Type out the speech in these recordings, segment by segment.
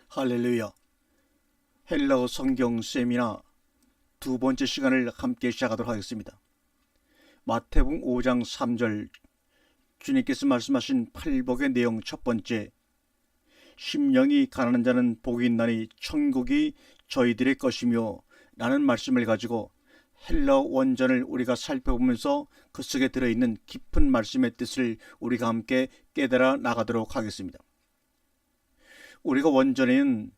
할렐루야. 헬라어 성경 세미나 두 번째 시간을 함께 시작하도록 하겠습니다. 마태복음 5장 3절 주님께서 말씀하신 팔복의 내용 첫 번째, 심령이 가난한 자는 복이 있나니 천국이 저희들의 것이며 라는 말씀을 가지고 헬라어 원전을 우리가 살펴보면서 그 속에 들어있는 깊은 말씀의 뜻을 우리가 함께 깨달아 나가도록 하겠습니다. 우리가 원전에는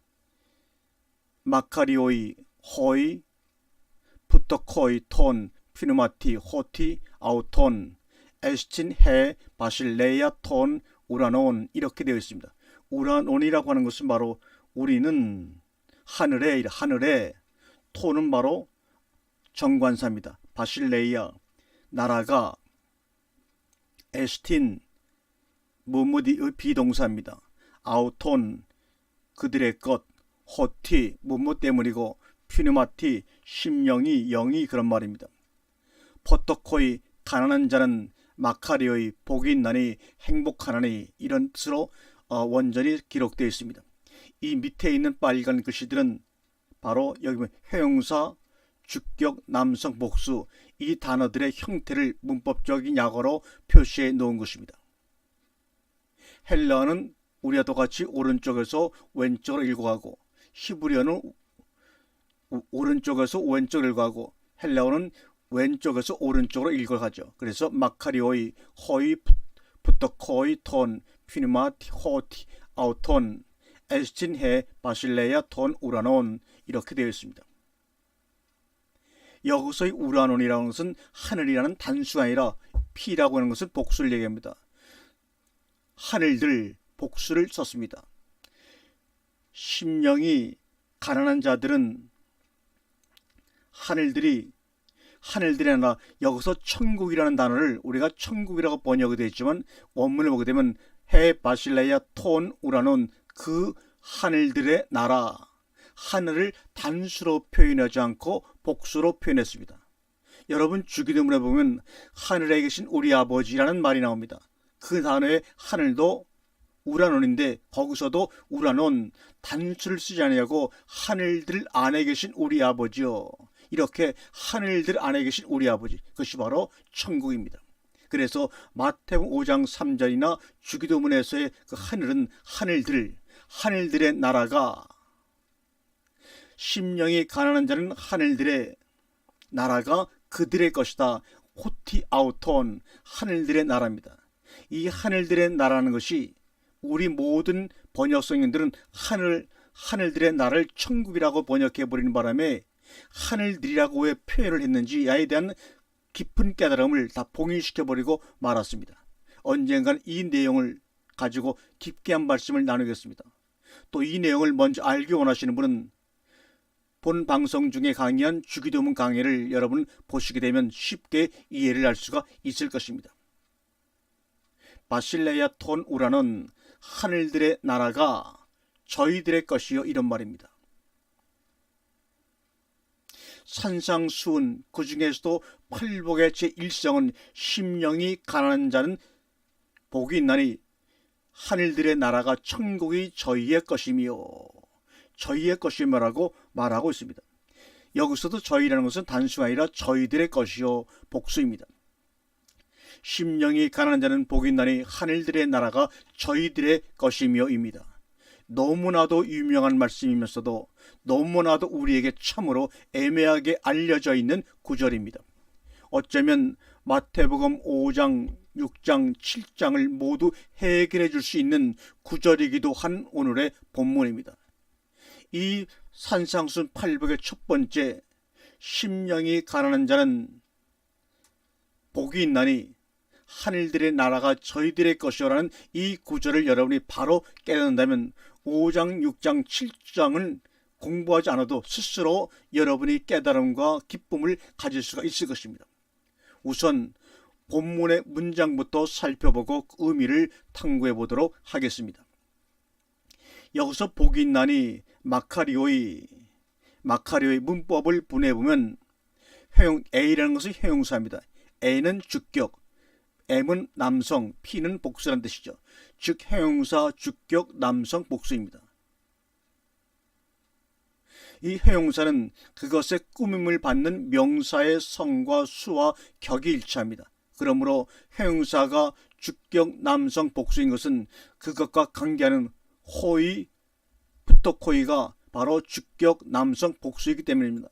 마카리오이, 호이, 푸토코이, 톤, 피누마티, 호티, 아우톤, 에스틴, 해, 바실레야, 톤, 우라논 이렇게 되어 있습니다. 우라논이라고 하는 것은 바로 우리는 하늘에, 톤은 바로 정관사입니다. 바실레야, 나라가, 에스틴, 무무디의 비동사입니다. 아우톤, 그들의 것, 호티, 무무 때문이고, 퓨누마티, 심령이, 영이 그런 말입니다. 포토코이, 가난한 자는 마카리오의 복이 있나니 행복하나니 이런 뜻으로 원전이 기록되어 있습니다. 이 밑에 있는 빨간 글씨들은 바로 여기 형용사, 주격, 남성, 복수 이 단어들의 형태를 문법적인 약어로 표시해 놓은 것입니다. 헬라어는 우리와 똑같이 오른쪽에서 왼쪽으로 읽어가고, 히브리어는 오른쪽에서 왼쪽으로 읽어가고, 헬라어는 왼쪽에서 오른쪽으로 읽어가죠. 그래서 마카리오이, 호이, 푸토코이, 톤, 피누마티, 호티, 아우톤, 에스틴, 해, 바실레야, 톤, 우라논 이렇게 되어 있습니다. 여기서의 우라논이라는 것은 하늘이라는 단수가 아니라 피라고 하는 것은 복수를 얘기합니다. 하늘들, 복수를 썼습니다. 심령이 가난한 자들은 하늘들이 아니라 여기서 천국이라는 단어를 우리가 천국이라고 번역이 되어 있지만 원문을 보게 되면 해, 바실레야, 톤, 우라논 그 하늘들의 나라, 하늘을 단수로 표현하지 않고 복수로 표현했습니다. 여러분 주기도문에 보면 하늘에 계신 우리 아버지라는 말이 나옵니다. 그 단어의 하늘도 우라논인데 거기서도 우라논 단수를 쓰지 않냐고 하늘들 안에 계신 우리 아버지요. 이렇게 하늘들 안에 계신 우리 아버지, 그것이 바로 천국입니다. 그래서 마태복음 5장 3절이나 주기도문에서의 그 하늘은 하늘들의 나라가, 심령이 가난한 자는 하늘들의 나라가 그들의 것이다. 호티 아우톤, 하늘들의 나라입니다. 이 하늘들의 나라는 것이 우리 모든 번역성인들은 하늘들의 나라를 천국이라고 번역해버리는 바람에 하늘들이라고 왜 표현을 했는지 야에 대한 깊은 깨달음을 다 봉인시켜버리고 말았습니다. 언젠간 이 내용을 가지고 깊게 한 말씀을 나누겠습니다. 또 이 내용을 먼저 알기 원하시는 분은 본 방송 중에 강의한 주기도문 강의를 여러분 보시게 되면 쉽게 이해를 할 수가 있을 것입니다. 바실레야, 톤, 우라는 하늘들의 나라가 저희들의 것이요 이런 말입니다. 산상수훈 그 중에서도 팔복의 제1성은 심령이 가난한 자는 복이 있나니 하늘들의 나라가 천국이 저희의 것이며 라고 말하고 있습니다. 여기서도 저희라는 것은 단수가 아니라 저희들의 것이요 복수입니다. 심령이 가난한 자는 복이 있나니 하늘들의 나라가 저희들의 것이며 입니다. 너무나도 유명한 말씀이면서도 너무나도 우리에게 참으로 애매하게 알려져 있는 구절입니다. 어쩌면 마태복음 5장, 6장, 7장을 모두 해결해 줄 수 있는 구절이기도 한 오늘의 본문입니다. 이 산상순 팔복의 첫 번째, 심령이 가난한 자는 복이 있나니 하늘들의 나라가 저희들의 것이라는 이 구절을 여러분이 바로 깨닫는다면 5장, 6장, 7장을 공부하지 않아도 스스로 여러분이 깨달음과 기쁨을 가질 수가 있을 것입니다. 우선 본문의 문장부터 살펴보고 그 의미를 탐구해 보도록 하겠습니다. 여기서 복이 있나니 마카리오이 문법을 분해해보면 A라는 것은 형용사입니다. A는 주격, M은 남성, P는 복수라는 뜻이죠. 즉 형용사, 주격, 남성, 복수입니다. 이 형용사는 그것의 꾸밈을 받는 명사의 성과 수와 격이 일치합니다. 그러므로 형용사가 주격 남성 복수인 것은 그것과 관계하는 호의, 푸토코이가 바로 주격 남성 복수이기 때문입니다.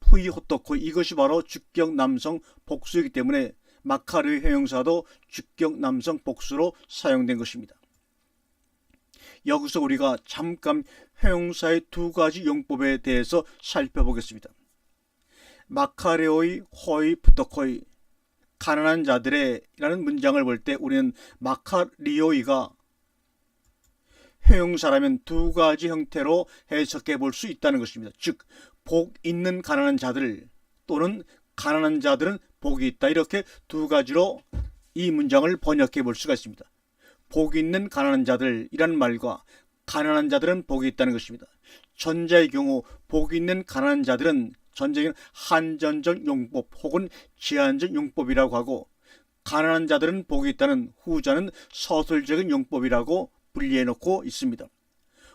푸이 호토코이, 이것이 바로 주격 남성 복수이기 때문에 마카르의 형용사도 주격 남성 복수로 사용된 것입니다. 여기서 우리가 잠깐 형용사의 두 가지 용법에 대해서 살펴보겠습니다. 마카레오의 호의 푸토코이, 가난한 자들의 라는 문장을 볼 때 우리는 마카리오이가 형용사라면 두 가지 형태로 해석해 볼 수 있다는 것입니다. 즉, 복 있는 가난한 자들 또는 가난한 자들은 복이 있다, 이렇게 두 가지로 이 문장을 번역해 볼 수가 있습니다. 복 있는 가난한 자들이라는 말과 가난한 자들은 복이 있다는 것입니다. 전자의 경우 복 있는 가난한 자들은 전자는 한전적 용법 혹은 제한적 용법이라고 하고, 가난한 자들은 복이 있다는 후자는 서술적인 용법이라고 분리해 놓고 있습니다.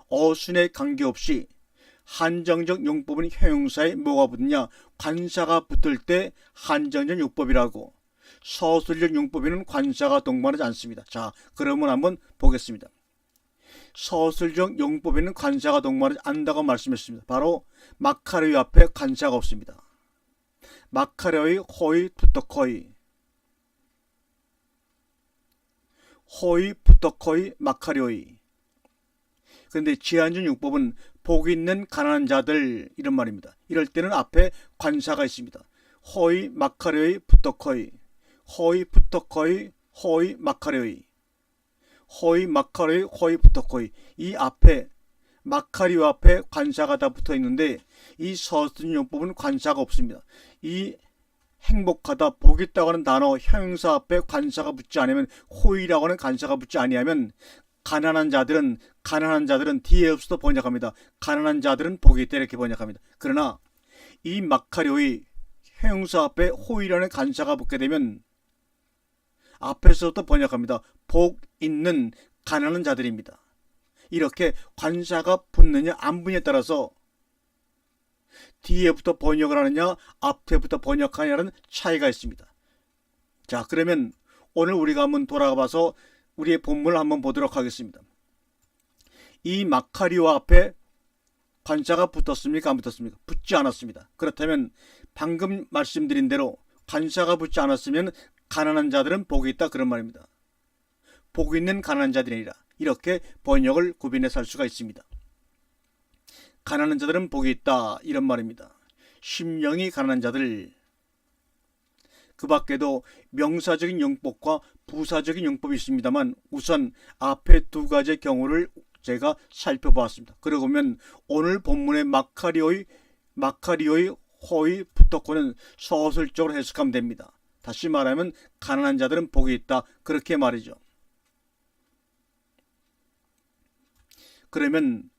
어순에 관계없이 한정적 용법은 형용사에 뭐가 붙느냐, 관사가 붙을 때 한정적 용법이라고, 서술적 용법에는 관사가 동반하지 않습니다. 자, 그러면 한번 보겠습니다. 서술적 용법에는 관사가 동반하지 않는다고 말씀했습니다. 바로 마카레오 앞에 관사가 없습니다. 마카레오의 호의 푸토코이, 호의 푸토코이 마카레오이. 그런데 제한적 용법은 복 있는 가난한 자들, 이런 말입니다. 이럴 때는 앞에 관사가 있습니다. 호의 마카레오이 푸토코이, 호의 푸토코이, 호의 마카레오이, 호의 마카레오이, 호의 푸토코이. 이 앞에 마카리오 앞에 관사가 다 붙어 있는데 이 서술적 용법은 관사가 없습니다. 이 행복하다, 복 있다고 하는 단어 형용사 앞에 관사가 붙지 않으면, 호의라고 하는 관사가 붙지 아니하면 가난한 자들은 뒤에 없어도 번역합니다. 가난한 자들은 복이 있다, 이렇게 번역합니다. 그러나 이 마카리오의 형용사 앞에 호의라는 관사가 붙게 되면 앞에서부터 번역합니다. 복 있는 가난한 자들입니다. 이렇게 관사가 붙느냐 안 붙느냐에 따라서 뒤에부터 번역을 하느냐 앞에부터 번역하느냐는 차이가 있습니다. 자, 그러면 오늘 우리가 한번 돌아가 봐서 우리의 본문을 한번 보도록 하겠습니다. 이 마카리오 앞에 관사가 붙었습니까, 안 붙었습니까? 붙지 않았습니다. 그렇다면 방금 말씀드린 대로 관사가 붙지 않았으면 가난한 자들은 복이 있다, 그런 말입니다. 복 있는 가난한 자들이라, 이렇게 번역을 구분해서 할 수가 있습니다. 가난한 자들은 복이 있다, 이런 말입니다. 심령이 가난한 자들. 그 밖에도 명사적인 용법과 부사적인 용법이 있습니다만 우선 앞에 두 가지의 경우를 제가 살펴보았습니다. 그러고 보면 오늘 본문의 마카리오의 호의 푸토코는 서술적으로 해석하면 됩니다. 다시 말하면 가난한 자들은 복이 있다, 그렇게 말이죠. 그러면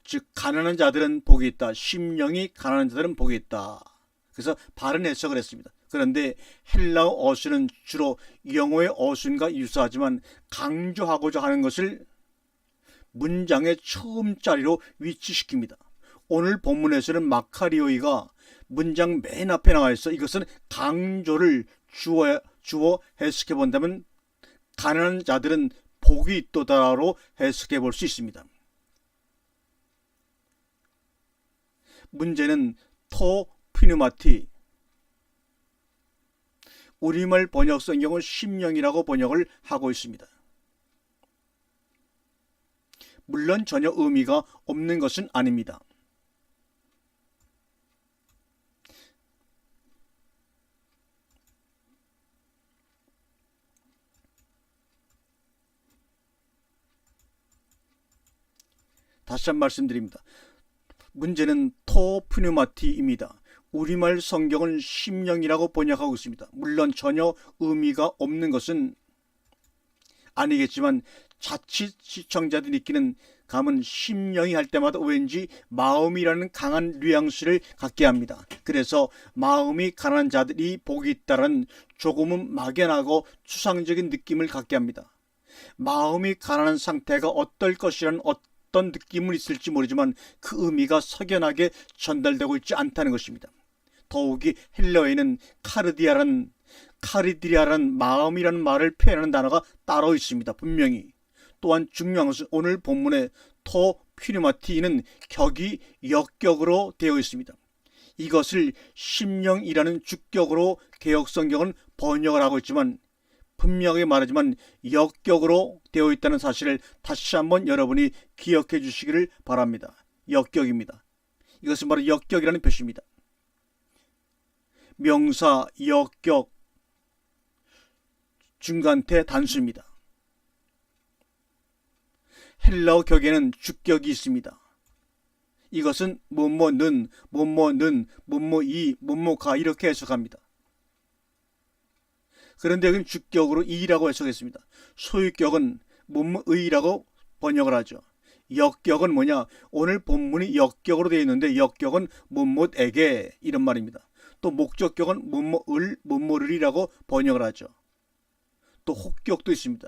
즉 가난한 자들은 복이 있다, 심령이 가난한 자들은 복이 있다. 그래서 바른 해석을 했습니다. 그런데 헬라어 어순은 주로 영어의 어순과 유사하지만 강조하고자 하는 것을 문장의 처음 자리로 위치시킵니다. 오늘 본문에서는 마카리오이가 문장 맨 앞에 나와 있어 이것은 강조를 주어 해석해 본다면 가난한 자들은 복이 있도다로 해석해 볼 수 있습니다. 문제는 토 피누마티, 우리말 번역 성경은 심령이라고 번역을 하고 있습니다. 물론 전혀 의미가 없는 것은 아닙니다. 다시 한 번 말씀드립니다. 문제는 토 푸뉴마티입니다. 우리말 성경은 심령이라고 번역하고 있습니다. 물론 전혀 의미가 없는 것은 아니겠지만 자칫 시청자들이 느끼는 감은 심령이 할 때마다 왠지 마음이라는 강한 뉘앙스를 갖게 합니다. 그래서 마음이 가난한 자들이 복이 있다는 조금은 막연하고 추상적인 느낌을 갖게 합니다. 마음이 가난한 상태가 어떨 것이라는 어떤 어떤 느낌은 있을지 모르지만 그 의미가 석연하게 전달되고 있지 않다는 것입니다. 더욱이 헬라어에는 카르디아라는 마음이라는 말을 표현하는 단어가 따로 있습니다. 분명히. 또한 중요한 것은 오늘 본문의 토 퓨니마티는 격이 역격으로 되어 있습니다. 이것을 심령이라는 주격으로 개역성경은 번역을 하고 있지만 분명하게 말하지만 역격으로 되어 있다는 사실을 다시 한번 여러분이 기억해 주시기를 바랍니다. 역격입니다. 이것은 바로 역격이라는 표시입니다. 명사, 역격, 중간태 단수입니다. 헬라어 격에는 주격이 있습니다. 이것은 뭐뭐는, 뭐뭐는, 뭐뭐이, 뭐뭐가 이렇게 해석합니다. 그런데 여기는 주격으로 이라고 해석했습니다. 소유격은 뭐뭐의라고 번역을 하죠. 역격은 뭐냐? 오늘 본문이 역격으로 되어 있는데 역격은 뭐뭐에게 이런 말입니다. 또 목적격은 뭐뭐을, 뭐뭐를이라고 번역을 하죠. 또 혹격도 있습니다.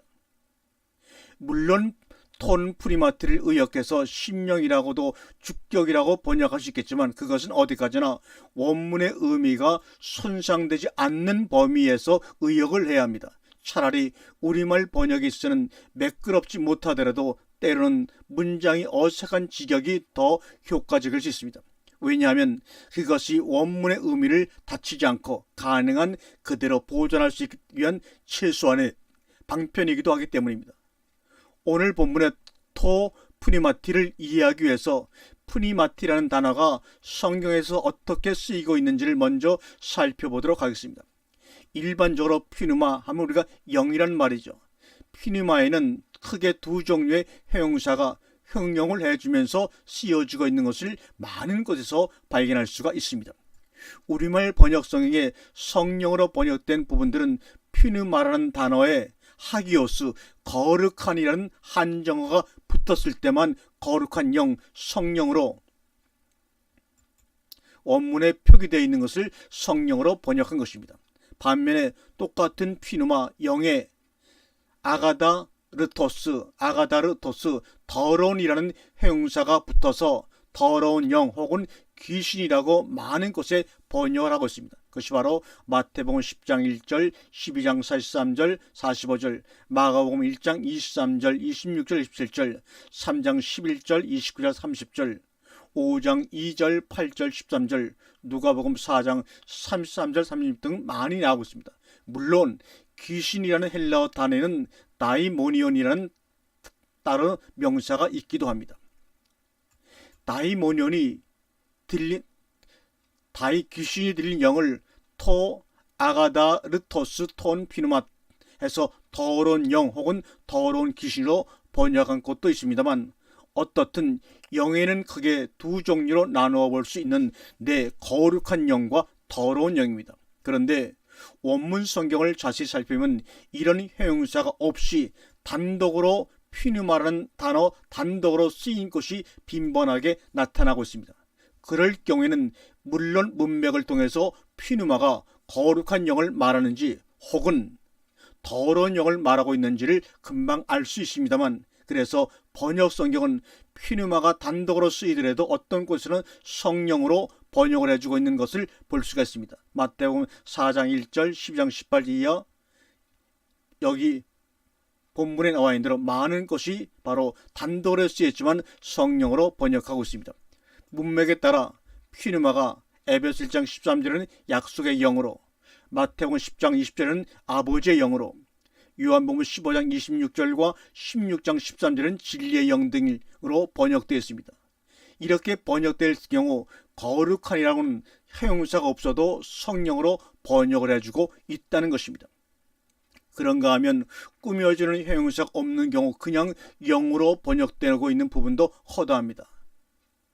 물론 톤 프리마트를 의역해서 심령이라고도 주격이라고 번역할 수 있겠지만 그것은 어디까지나 원문의 의미가 손상되지 않는 범위에서 의역을 해야 합니다. 차라리 우리말 번역이 쓰는 매끄럽지 못하더라도 때로는 문장이 어색한 직역이 더 효과적일 수 있습니다. 왜냐하면 그것이 원문의 의미를 다치지 않고 가능한 그대로 보존할 수 있기 위한 최소한의 방편이기도 하기 때문입니다. 오늘 본문의 토 푸니마티를 이해하기 위해서 푸니마티라는 단어가 성경에서 어떻게 쓰이고 있는지를 먼저 살펴보도록 하겠습니다. 일반적으로 퓨누마 하면 우리가 영이란 말이죠. 퓨누마에는 크게 두 종류의 형용사가 형용을 해주면서 쓰여지고 있는 것을 많은 곳에서 발견할 수가 있습니다. 우리말 번역 성경에 성령으로 번역된 부분들은 퓨누마라는 단어에 하기오스, 거룩한이라는 한정어가 붙었을 때만 거룩한 영, 성령으로 원문에 표기되어 있는 것을 성령으로 번역한 것입니다. 반면에 똑같은 퓨누마, 영의 아가다르토스, 더러운이라는 형용사가 붙어서 더러운 영 혹은 귀신이라고 많은 곳에 번역을 하고 있습니다. 그것이 바로 마태복음 10장 1절, 12장 43절, 45절, 마가복음 1장 23절, 26절, 27절, 3장 11절, 29절, 30절, 5장 2절, 8절, 13절, 누가복음 4장 33절, 36절 등 많이 나오고 있습니다. 물론 귀신이라는 헬라어 단어에는 다이모니온이라는 다른 명사가 있기도 합니다. 다이모니온이 귀신이 들린 영을 토 아가다르토스 톤 피누맛 해서 더러운 영 혹은 더러운 귀신으로 번역한 곳도 있습니다만 어떻든 영에는 크게 두 종류로 나누어 볼 수 있는 거룩한 영과 더러운 영입니다. 그런데 원문 성경을 자세히 살피면 이런 형용사가 없이 단독으로 퓨누마라는 단어 단독으로 쓰인 것이 빈번하게 나타나고 있습니다. 그럴 경우에는 물론 문맥을 통해서 퓨누마가 거룩한 영을 말하는지 혹은 더러운 영을 말하고 있는지를 금방 알 수 있습니다만 그래서 번역 성경은 퓨누마가 단독으로 쓰이더라도 어떤 곳에는 성령으로 번역을 해주고 있는 것을 볼 수가 있습니다. 마태복음 4장 1절, 12장 18절 이하 여기 본문에 나와 있는 대로 많은 것이 바로 단독으로 쓰였지만 성령으로 번역하고 있습니다. 문맥에 따라 퓨누마가 에베소 1장 13절은 약속의 영으로, 마태복음 10장 20절은 아버지의 영으로, 요한복음 15장 26절과 16장 13절은 진리의 영 등으로 번역되어 있습니다. 이렇게 번역될 경우 거룩한이라고는 형용사가 없어도 성령으로 번역을 해주고 있다는 것입니다. 그런가 하면 꾸며지는 형용사가 없는 경우 그냥 영으로 번역되고 있는 부분도 허다합니다.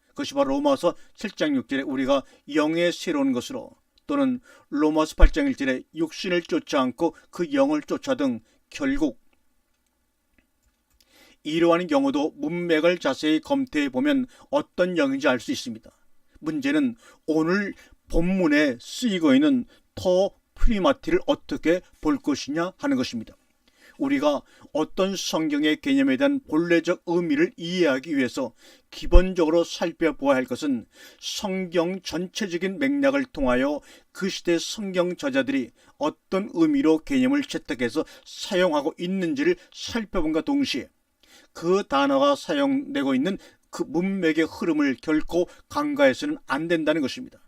그것이 바로 로마서 7장 6절에 우리가 영의 새로운 것으로 또는 로마서 8장 1절에 육신을 쫓지 않고 그 영을 쫓아 등 결국 이러한 경우도 문맥을 자세히 검토해 보면 어떤 영인지 알 수 있습니다. 문제는 오늘 본문에 쓰이고 있는 토 프리마티를 어떻게 볼 것이냐 하는 것입니다. 우리가 어떤 성경의 개념에 대한 본래적 의미를 이해하기 위해서 기본적으로 살펴보아야 할 것은 성경 전체적인 맥락을 통하여 그 시대 성경 저자들이 어떤 의미로 개념을 채택해서 사용하고 있는지를 살펴본과 동시에 그 단어가 사용되고 있는 그 문맥의 흐름을 결코 간과해서는 안 된다는 것입니다.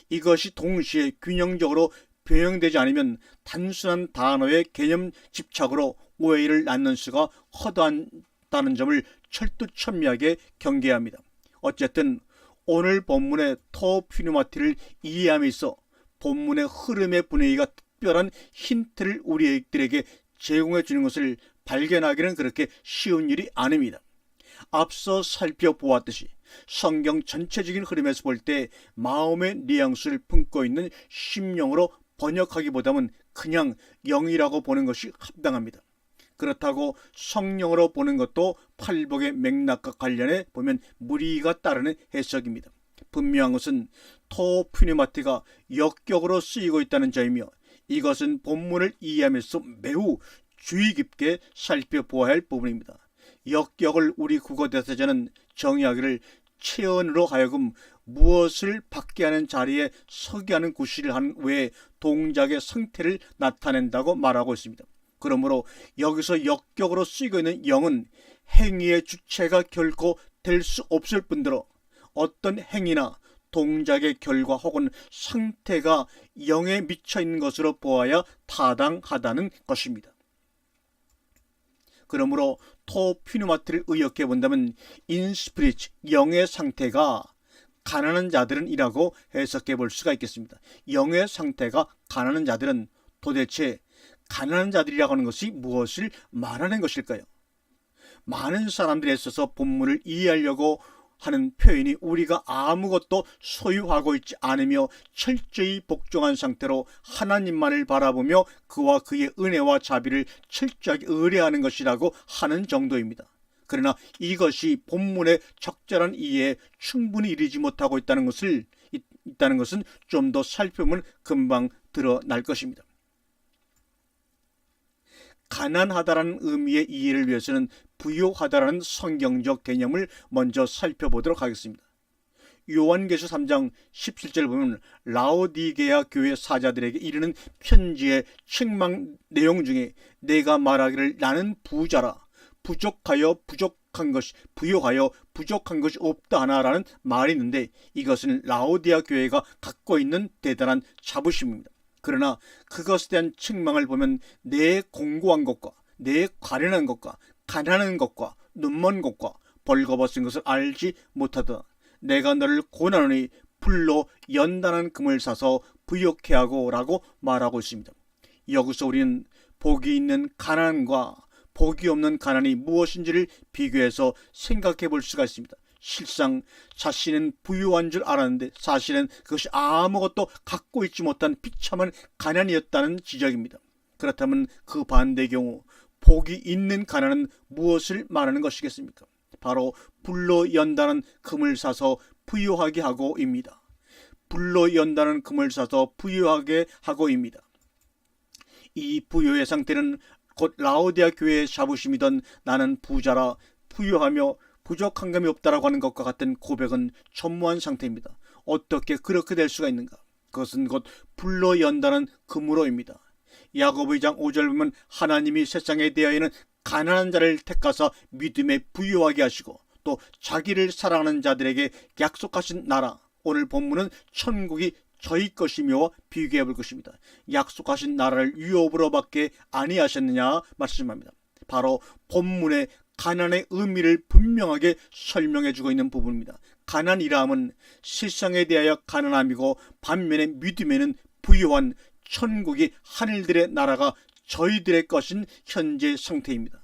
이것이 동시에 균형적으로 병행되지 않으면 단순한 단어의 개념 집착으로 오해를 낳는 수가 허다하다는 점을 철두철미하게 경계해야 합니다. 어쨌든 오늘 본문의 토피누마티를 이해함에 있어 본문의 흐름의 분위기가 특별한 힌트를 우리들에게 제공해 주는 것을 발견하기는 그렇게 쉬운 일이 아닙니다. 앞서 살펴보았듯이 성경 전체적인 흐름에서 볼 때 마음의 뉘앙스를 품고 있는 심령으로 번역하기보다는 그냥 영이라고 보는 것이 합당합니다. 그렇다고 성령으로 보는 것도 팔복의 맥락과 관련해 보면 무리가 따르는 해석입니다. 분명한 것은 토피누마티가 역격으로 쓰이고 있다는 점이며 이것은 본문을 이해하면서 매우 주의 깊게 살펴보아야 할 부분입니다. 역격을 우리 국어대사전은 정의하기를 체언으로 하여금 무엇을 받게 하는 자리에 서게 하는 구실을 한 외에 동작의 상태를 나타낸다고 말하고 있습니다. 그러므로 여기서 역격으로 쓰이고 있는 영은 행위의 주체가 결코 될 수 없을 뿐더러 어떤 행위나 동작의 결과 혹은 상태가 영에 미쳐 있는 것으로 보아야 타당하다는 것입니다. 그러므로 토피누마티를 의역해 본다면 인스피리츠 영의 상태가 가난한 자들은 이라고 해석해 볼 수가 있겠습니다. 영의 상태가 가난한 자들은 도대체 가난한 자들이라고 하는 것이 무엇을 말하는 것일까요? 많은 사람들에 있어서 본문을 이해하려고 하는 표현이 우리가 아무것도 소유하고 있지 않으며 철저히 복종한 상태로 하나님만을 바라보며 그와 그의 은혜와 자비를 철저하게 의뢰하는 것이라고 하는 정도입니다. 그러나 이것이 본문의 적절한 이해에 충분히 이르지 못하고 있다는 것은 좀 더 살펴보면 금방 드러날 것입니다. 가난하다라는 의미의 이해를 위해서는 부유하다라는 성경적 개념을 먼저 살펴보도록 하겠습니다. 요한계시록 3장 17절 보면 라오디게아 교회 사자들에게 이르는 편지의 책망 내용 중에 내가 말하기를 나는 부자라 부유하여 부족한 것이 없다 하나라는 말이 있는데 이것은 라오디아 교회가 갖고 있는 대단한 자부심입니다. 그러나 그것에 대한 책망을 보면 내 공고한 것과 내 가련한 것과 가난한 것과 눈먼 것과 벌거벗은 것을 알지 못하다. 내가 너를 고난하니 불로 연단한 금을 사서 부욕해 하고 라고 말하고 있습니다. 여기서 우리는 복이 있는 가난과 복이 없는 가난이 무엇인지를 비교해서 생각해 볼 수가 있습니다. 실상 자신은 부유한 줄 알았는데 사실은 그것이 아무것도 갖고 있지 못한 비참한 가난이었다는 지적입니다. 그렇다면 그 반대의 경우 복이 있는 가난은 무엇을 말하는 것이겠습니까? 바로 불로 연다는 금을 사서 부유하게 하고입니다. 불로 연다는 금을 사서 부유하게 하고입니다. 이 부유의 상태는 곧 라오디아 교회의 자부심이던 나는 부자라 부유하며 부족한 감이 없다라고 하는 것과 같은 고백은 천무한 상태입니다. 어떻게 그렇게 될 수가 있는가? 그것은 곧 불로 연다는 금으로입니다. 야고보 2장 5절 보면 하나님이 세상에 대하여는 가난한 자를 택하사 믿음에 부유하게 하시고 또 자기를 사랑하는 자들에게 약속하신 나라, 오늘 본문은 천국이 저희 것이며 비교해 볼 것입니다. 약속하신 나라를 유업으로 받게 아니하셨느냐 말씀합니다. 바로 본문의 가난의 의미를 분명하게 설명해 주고 있는 부분입니다. 가난이라함은 세상에 대하여 가난함이고 반면에 믿음에는 부유한 천국이 하늘들의 나라가 저희들의 것인 현재 상태입니다.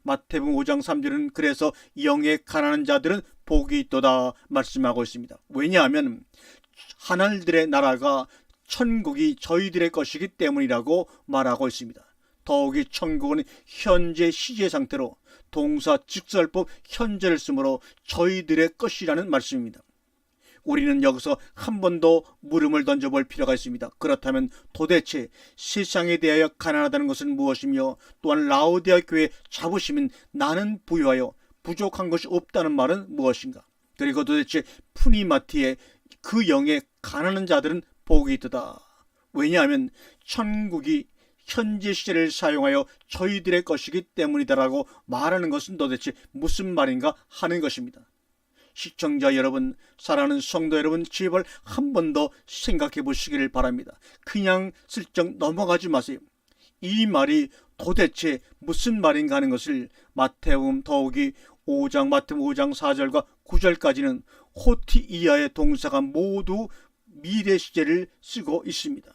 마태복음 5장 3절은 그래서 영의 가난한 자들은 복이 있도다 말씀하고 있습니다. 왜냐하면 하늘들의 나라가 천국이 저희들의 것이기 때문이라고 말하고 있습니다. 더욱이 천국은 현재 시제 상태로 동사 직설법 현재를 쓰므로 저희들의 것이라는 말씀입니다. 우리는 여기서 한 번 더 물음을 던져볼 필요가 있습니다. 그렇다면 도대체 세상에 대하여 가난하다는 것은 무엇이며, 또한 라오디아 교회의 자부심인 나는 부유하여 부족한 것이 없다는 말은 무엇인가? 그리고 도대체 푸니마티의 그 영에 가난한 자들은 복이 있도다. 왜냐하면 천국이 현재 시제를 사용하여 저희들의 것이기 때문이다라고 말하는 것은 도대체 무슨 말인가 하는 것입니다. 시청자 여러분, 사랑하는 성도 여러분, 제발 한 번 더 생각해 보시기를 바랍니다. 그냥 슬쩍 넘어가지 마세요. 이 말이 도대체 무슨 말인가 하는 것을 마태복음 더욱이 마태복음 5장 4절과 9절까지는 호티 이하의 동사가 모두 미래 시제를 쓰고 있습니다.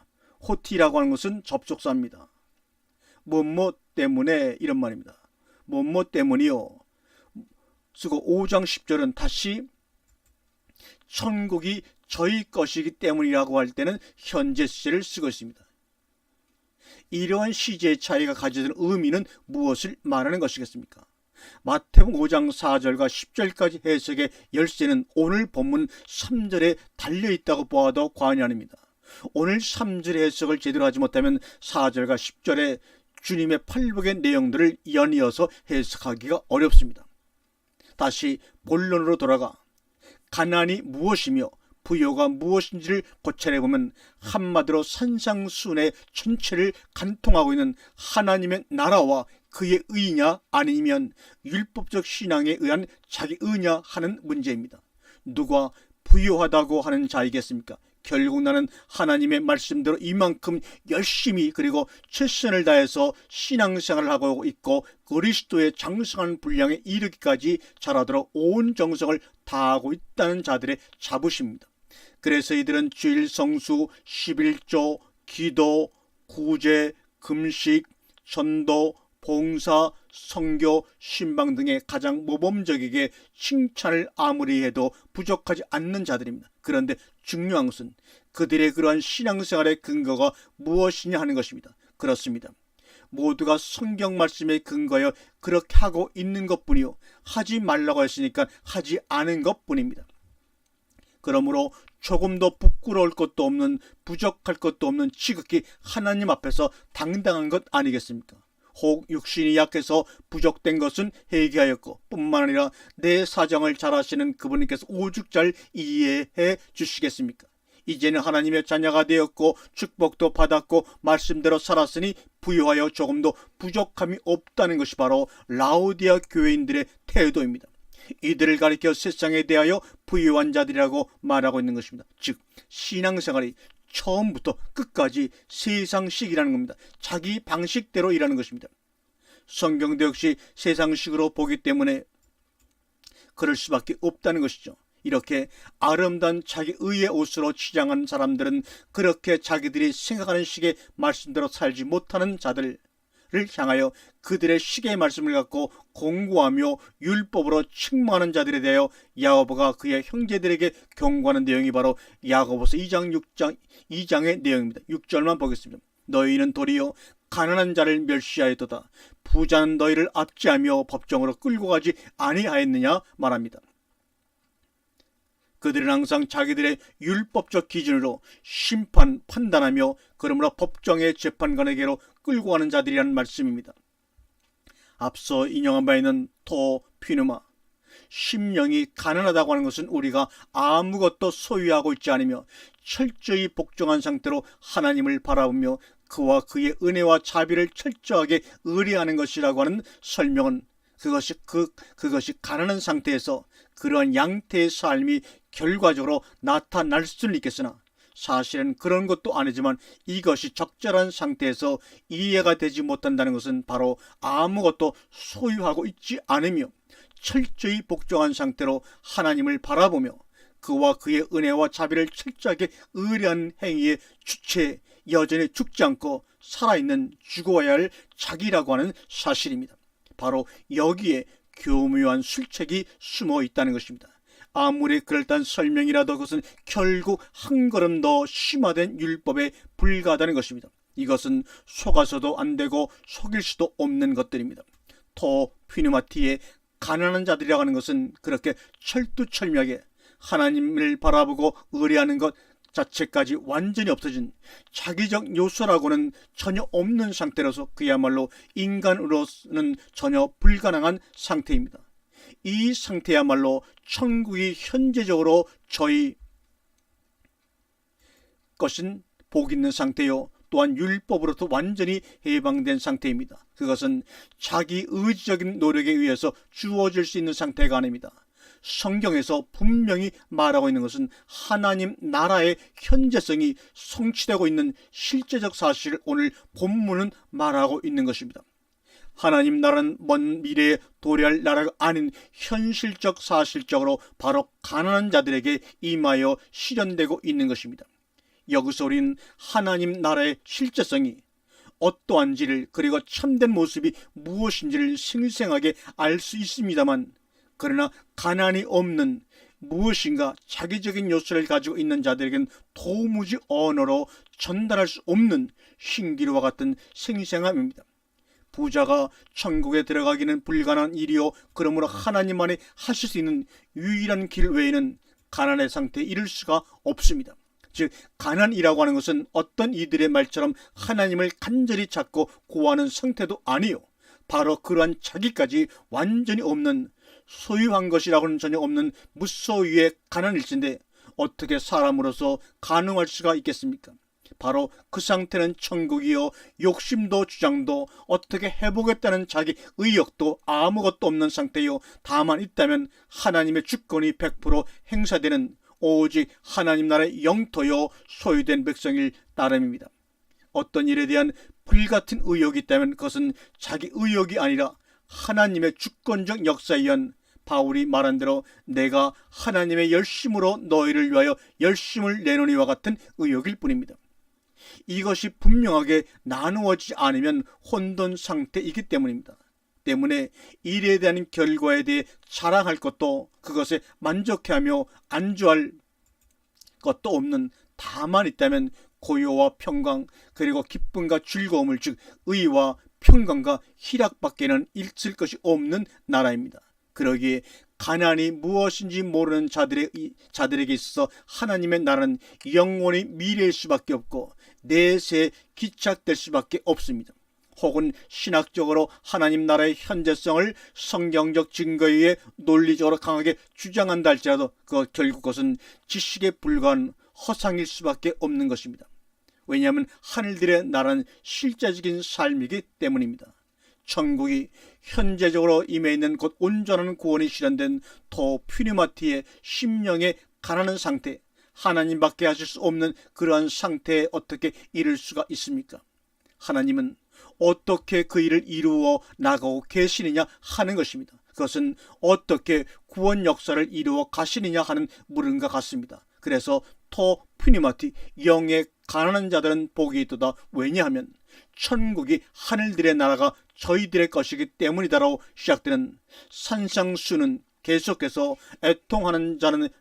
호티라고 하는 것은 접속사입니다. 뭐뭐 때문에 이런 말입니다. 뭐뭐 때문이요. 쓰고 5장 10절은 다시 천국이 저희 것이기 때문이라고 할 때는 현재 시제를 쓰고 있습니다. 이러한 시제의 차이가 가지는 의미는 무엇을 말하는 것이겠습니까? 마태복음 5장 4절과 10절까지 해석의 열쇠는 오늘 본문 3절에 달려있다고 보아도 과언이 아닙니다. 오늘 3절 해석을 제대로 하지 못하면 4절과 10절의 주님의 팔복의 내용들을 연이어서 해석하기가 어렵습니다. 다시 본론으로 돌아가 가난이 무엇이며 부요가 무엇인지를 고찰해보면 한마디로 산상수훈의 전체를 간통하고 있는 하나님의 나라와 그의 의냐 아니면 율법적 신앙에 의한 자기 의냐 하는 문제입니다. 누가 부유하다고 하는 자이겠습니까? 결국 나는 하나님의 말씀대로 이만큼 열심히 그리고 최선을 다해서 신앙생활을 하고 있고 그리스도의 장성한 분량에 이르기까지 잘하도록 온 정성을 다하고 있다는 자들의 자부심입니다. 그래서 이들은 주일 성수, 11조, 기도, 구제, 금식, 전도, 봉사, 선교, 신방 등의 가장 모범적이게 칭찬을 아무리 해도 부족하지 않는 자들입니다. 그런데 중요한 것은 그들의 그러한 신앙생활의 근거가 무엇이냐 하는 것입니다. 그렇습니다. 모두가 성경 말씀에 근거하여 그렇게 하고 있는 것뿐이요, 하지 말라고 했으니까 하지 않은 것뿐입니다. 그러므로 조금도 부끄러울 것도 없는, 부족할 것도 없는 지극히 하나님 앞에서 당당한 것 아니겠습니까? 혹 육신이 약해서 부족된 것은 회개하였고 뿐만 아니라 내 사정을 잘 아시는 그분께서 오죽 잘 이해해 주시겠습니까? 이제는 하나님의 자녀가 되었고 축복도 받았고 말씀대로 살았으니 부유하여 조금도 부족함이 없다는 것이 바로 라오디아 교회인들의 태도입니다. 이들을 가리켜 세상에 대하여 부유한 자들이라고 말하고 있는 것입니다. 즉 신앙생활이 처음부터 끝까지 세상식이라는 겁니다. 자기 방식대로 일하는 것입니다. 성경도 역시 세상식으로 보기 때문에 그럴 수밖에 없다는 것이죠. 이렇게 아름다운 자기 의의 옷으로 치장한 사람들은 그렇게 자기들이 생각하는 식의 말씀대로 살지 못하는 자들을 향하여 그들의 식의 말씀을 갖고 공고하며 율법으로 책망하는 자들에 대하여 야고보가 그의 형제들에게 경고하는 내용이 바로 야고보서 2장의 내용입니다. 6절만 보겠습니다. 너희는 도리어 가난한 자를 멸시하였도다. 부자는 너희를 압제하며 법정으로 끌고 가지 아니하였느냐 말합니다. 그들은 항상 자기들의 율법적 기준으로 판단하며 그러므로 법정의 재판관에게로 끌고 가는 자들이라는 말씀입니다. 앞서 인용한 바 있는 토피누마, 심령이 가난하다고 하는 것은 우리가 아무것도 소유하고 있지 않으며 철저히 복종한 상태로 하나님을 바라보며 그와 그의 은혜와 자비를 철저하게 의뢰하는 것이라고 하는 설명은 그것이 가난한 상태에서 그러한 양태의 삶이 결과적으로 나타날 수는 있겠으나 사실은 그런 것도 아니지만 이것이 적절한 상태에서 이해가 되지 못한다는 것은 바로 아무것도 소유하고 있지 않으며 철저히 복종한 상태로 하나님을 바라보며 그와 그의 은혜와 자비를 철저하게 의뢰하는 행위의 주체에 여전히 죽지 않고 살아있는 죽어야 할 자기라고 하는 사실입니다. 바로 여기에 교묘한 술책이 숨어 있다는 것입니다. 아무리 그럴듯한 설명이라도 그것은 결국 한 걸음 더 심화된 율법에 불과하다는 것입니다. 이것은 속아서도 안 되고 속일 수도 없는 것들입니다. 토피누마티의 가난한 자들이라고 하는 것은 그렇게 철두철미하게 하나님을 바라보고 의뢰하는 것 자체까지 완전히 없어진 자기적 요소라고는 전혀 없는 상태로서 그야말로 인간으로서는 전혀 불가능한 상태입니다. 이 상태야말로 천국이 현재적으로 저희 것인 복 있는 상태요, 또한 율법으로부터 완전히 해방된 상태입니다. 그것은 자기 의지적인 노력에 의해서 주어질 수 있는 상태가 아닙니다. 성경에서 분명히 말하고 있는 것은 하나님 나라의 현재성이 성취되고 있는 실제적 사실을 오늘 본문은 말하고 있는 것입니다. 하나님 나라는 먼 미래에 도래할 나라가 아닌 현실적 사실적으로 바로 가난한 자들에게 임하여 실현되고 있는 것입니다. 여기서 우리는 하나님 나라의 실제성이 어떠한지를, 그리고 참된 모습이 무엇인지를 생생하게 알 수 있습니다만, 그러나 가난이 없는 무엇인가 자기적인 요소를 가지고 있는 자들에겐 도무지 언어로 전달할 수 없는 신기루와 같은 생생함입니다. 부자가 천국에 들어가기는 불가능한 일이요, 그러므로 하나님만이 하실 수 있는 유일한 길 외에는 가난의 상태에 이를 수가 없습니다. 즉, 가난이라고 하는 것은 어떤 이들의 말처럼 하나님을 간절히 찾고 구하는 상태도 아니요, 바로 그러한 자기까지 완전히 없는, 소유한 것이라고는 전혀 없는 무소유의 가난일진데 어떻게 사람으로서 가능할 수가 있겠습니까? 바로 그 상태는 천국이요, 욕심도 주장도 어떻게 해보겠다는 자기 의욕도 아무것도 없는 상태요, 다만 있다면 하나님의 주권이 100% 행사되는 오직 하나님 나라의 영토요, 소유된 백성일 따름입니다. 어떤 일에 대한 불같은 의욕이 있다면 그것은 자기 의욕이 아니라 하나님의 주권적 역사에 의한, 바울이 말한 대로 내가 하나님의 열심으로 너희를 위하여 열심을 내노니와 같은 의욕일 뿐입니다. 이것이 분명하게 나누어지지 않으면 혼돈 상태이기 때문입니다. 때문에 일에 대한 결과에 대해 자랑할 것도, 그것에 만족해하며 안주할 것도 없는, 다만 있다면 고요와 평강, 그리고 기쁨과 즐거움을, 즉 의와 평강과 희락밖에는 있을 것이 없는 나라입니다. 그러기에 가난이 무엇인지 모르는 자들에게 있어서 하나님의 나라는 영원히 미래일 수밖에 없고 내세에 기착될 수밖에 없습니다. 혹은 신학적으로 하나님 나라의 현재성을 성경적 증거에 의해 논리적으로 강하게 주장한다 할지라도 결국 그것은 지식에 불과한 허상일 수밖에 없는 것입니다. 왜냐하면 하늘들의 나라는 실제적인 삶이기 때문입니다. 천국이 현재적으로 임해 있는 곧 온전한 구원이 실현된 토퓨니마티의 심령의 가난한 상태, 하나님밖에 하실 수 없는 그러한 상태에 어떻게 이를 수가 있습니까? 하나님은 어떻게 그 일을 이루어 나가고 계시느냐 하는 것입니다. 그것은 어떻게 구원 역사를 이루어 가시느냐 하는 물음과 같습니다. 그래서 토퓨니마티, 영의 가난한 자들은 복이 있도다. 왜냐하면 천국이 하늘들의 나라가 저희들의 것이기 때문이다라고 시작되는 산상수는 계속해서 애통하는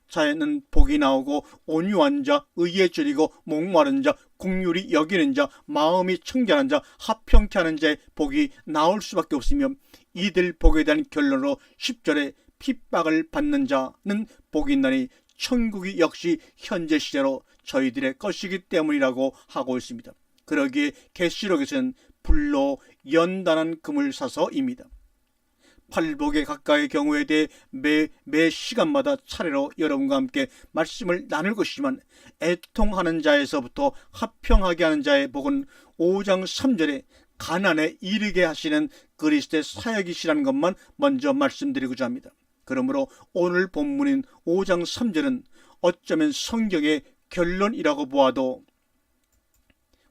자에는 복이 나오고, 온유한 자, 의에 줄이고, 목마른 자, 긍휼히 여기는 자, 마음이 청결한 자, 합평케 하는 자의 복이 나올 수밖에 없으며, 이들 복에 대한 결론으로 10절에 핍박을 받는 자는 복이 있나니 천국이 역시 현재 시제로 저희들의 것이기 때문이라고 하고 있습니다. 그러기에 계시록에서는 불로 연단한 금을 사서입니다. 팔복에 가까이의 경우에 대해 매 시간마다 차례로 여러분과 함께 말씀을 나눌 것이지만, 애통하는 자에서부터 합평하게 하는 자의 복은 5장 3절에 가난에 이르게 하시는 그리스도의 사역이시라는 것만 먼저 말씀드리고자 합니다. 그러므로 오늘 본문인 5장 3절은 어쩌면 성경의 결론이라고 보아도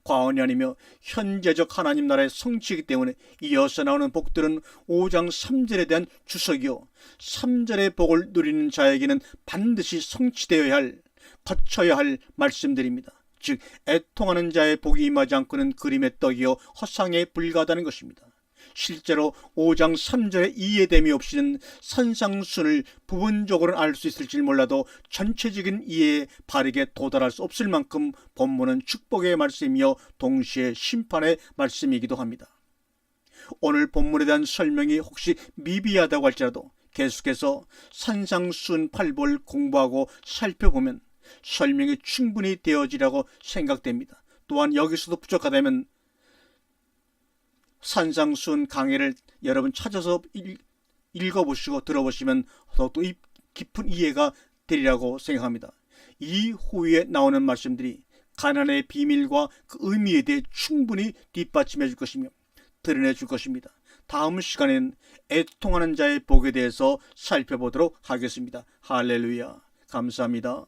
과언이 아니며 현재적 하나님 나라의 성취이기 때문에 이어서 나오는 복들은 5장 3절에 대한 주석이요, 3절의 복을 누리는 자에게는 반드시 성취되어야 할, 거쳐야 할 말씀들입니다. 즉 애통하는 자의 복이 임하지 않고는 그림의 떡이요 허상에 불과하다는 것입니다. 실제로 5장 3절의 이해됨이 없이는 산상순을 부분적으로는 알 수 있을지 몰라도 전체적인 이해에 바르게 도달할 수 없을 만큼 본문은 축복의 말씀이며 동시에 심판의 말씀이기도 합니다. 오늘 본문에 대한 설명이 혹시 미비하다고 할지라도 계속해서 산상수훈 8부를 공부하고 살펴보면 설명이 충분히 되어지라고 생각됩니다. 또한 여기서도 부족하다면 산상수훈 강해를 여러분 찾아서 읽어보시고 들어보시면 더욱더 깊은 이해가 되리라고 생각합니다. 이 후에 나오는 말씀들이 가난의 비밀과 그 의미에 대해 충분히 뒷받침해 줄 것이며 드러내 줄 것입니다. 다음 시간에는 애통하는 자의 복에 대해서 살펴보도록 하겠습니다. 할렐루야. 감사합니다.